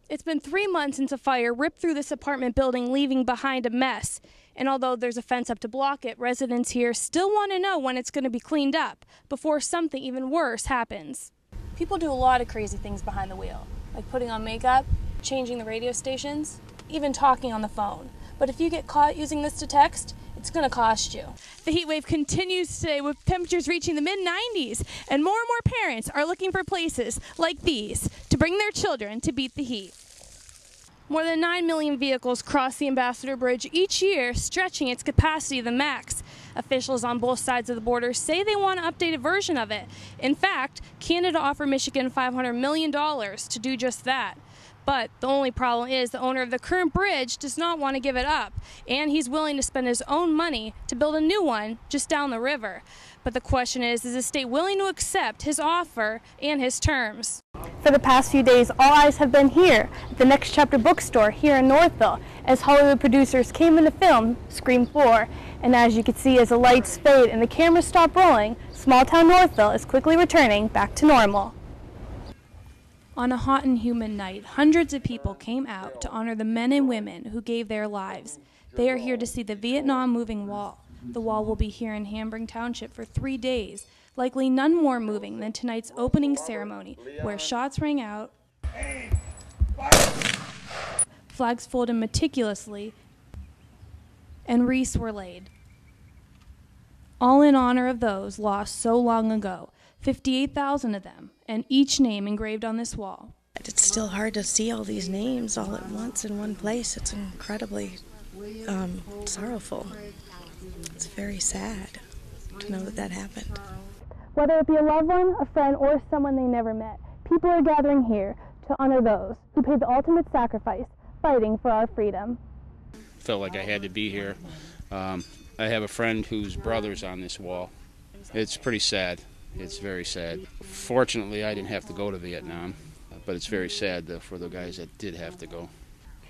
It's been 3 months since a fire ripped through this apartment building, leaving behind a mess. And although there's a fence up to block it, residents here still want to know when it's going to be cleaned up before something even worse happens. People do a lot of crazy things behind the wheel, like putting on makeup, changing the radio stations, even talking on the phone. But if you get caught using this to text, it's going to cost you. The heat wave continues today with temperatures reaching the mid-90s, and more parents are looking for places like these to bring their children to beat the heat. More than 9 million vehicles cross the Ambassador Bridge each year, stretching its capacity to the max. Officials on both sides of the border say they want an updated version of it. In fact, Canada offered Michigan $500 million to do just that. But the only problem is the owner of the current bridge does not want to give it up, and he's willing to spend his own money to build a new one just down the river. But the question is the state willing to accept his offer and his terms? For the past few days, all eyes have been here at the Next Chapter bookstore here in Northville as Hollywood producers came in to film Scream 4. And as you can see, as the lights fade and the cameras stop rolling, small town Northville is quickly returning back to normal. On a hot and humid night, hundreds of people came out to honor the men and women who gave their lives. They are here to see the Vietnam Moving Wall. The wall will be here in Hamburg Township for 3 days, likely none more moving than tonight's opening ceremony, where shots rang out, flags folded meticulously, and wreaths were laid. All in honor of those lost so long ago, 58,000 of them, and each name engraved on this wall. It's still hard to see all these names all at once in one place. It's incredibly sorrowful. It's very sad to know that that happened. Whether it be a loved one, a friend, or someone they never met, people are gathering here to honor those who paid the ultimate sacrifice, fighting for our freedom. Felt like I had to be here. I have a friend whose brother's on this wall. It's pretty sad. It's very sad. Fortunately, I didn't have to go to Vietnam, but it's very sad for the guys that did have to go.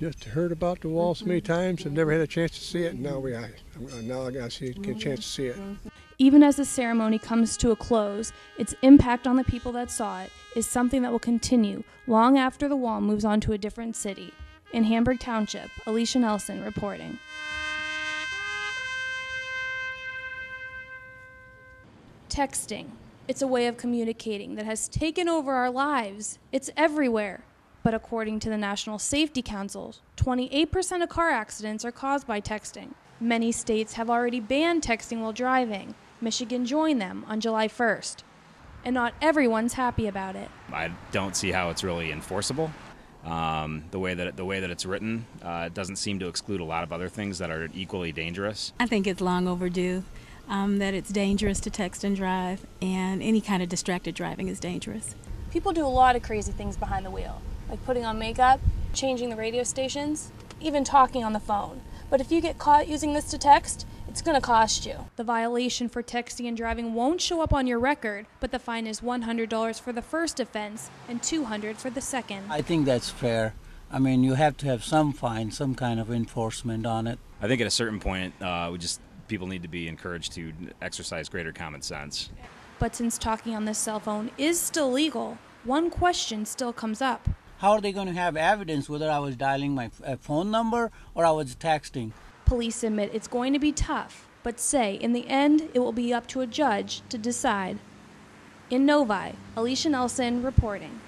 Just heard about the wall so many times and never had a chance to see it. And now I got to get a chance to see it. Even as the ceremony comes to a close, its impact on the people that saw it is something that will continue long after the wall moves on to a different city. In Hamburg Township, Alicia Nelson reporting. Texting. It's a way of communicating that has taken over our lives. It's everywhere. But according to the National Safety Council, 28% of car accidents are caused by texting. Many states have already banned texting while driving. Michigan joined them on July 1st. And not everyone's happy about it. I don't see how it's really enforceable. The way that it's written doesn't seem to exclude a lot of other things that are equally dangerous. I think it's long overdue. That it's dangerous to text and drive, and any kind of distracted driving is dangerous. People do a lot of crazy things behind the wheel, like putting on makeup, changing the radio stations, even talking on the phone. But if you get caught using this to text, it's going to cost you. The violation for texting and driving won't show up on your record, but the fine is $100 for the first offense and $200 for the second. I think that's fair. I mean, you have to have some fine, some kind of enforcement on it. I think at a certain point, people need to be encouraged to exercise greater common sense. But since talking on this cell phone is still legal, one question still comes up. How are they going to have evidence whether I was dialing my phone number or I was texting? Police admit it's going to be tough, but say in the end it will be up to a judge to decide. In Novi, Alicia Nelson reporting.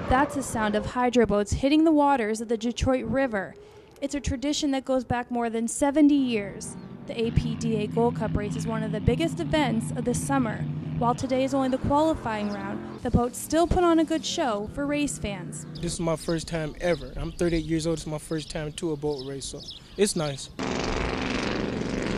That's the sound of hydro boats hitting the waters of the Detroit River. It's a tradition that goes back more than 70 years. The APDA Gold Cup race is one of the biggest events of the summer. While today is only the qualifying round, the boats still put on a good show for race fans. This is my first time ever. I'm 38 years old. It's my first time to a boat race, so it's nice.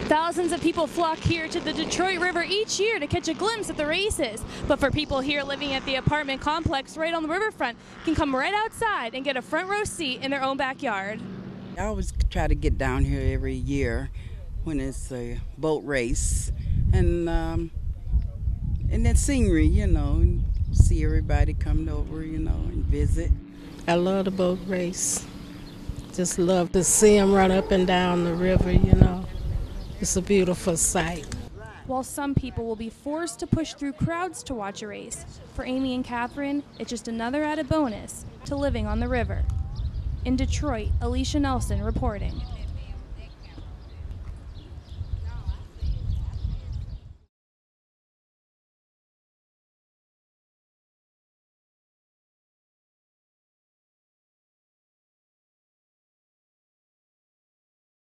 Thousands of people flock here to the Detroit River each year to catch a glimpse at the races. But for people here living at the apartment complex right on the riverfront, can come right outside and get a front row seat in their own backyard. I always try to get down here every year when it's a boat race, and that scenery, and see everybody come over, and visit. I love the boat race. Just love to see them run up and down the river, It's a beautiful sight. While some people will be forced to push through crowds to watch a race, for Amy and Catherine, it's just another added bonus to living on the river. In Detroit, Alicia Nelson reporting.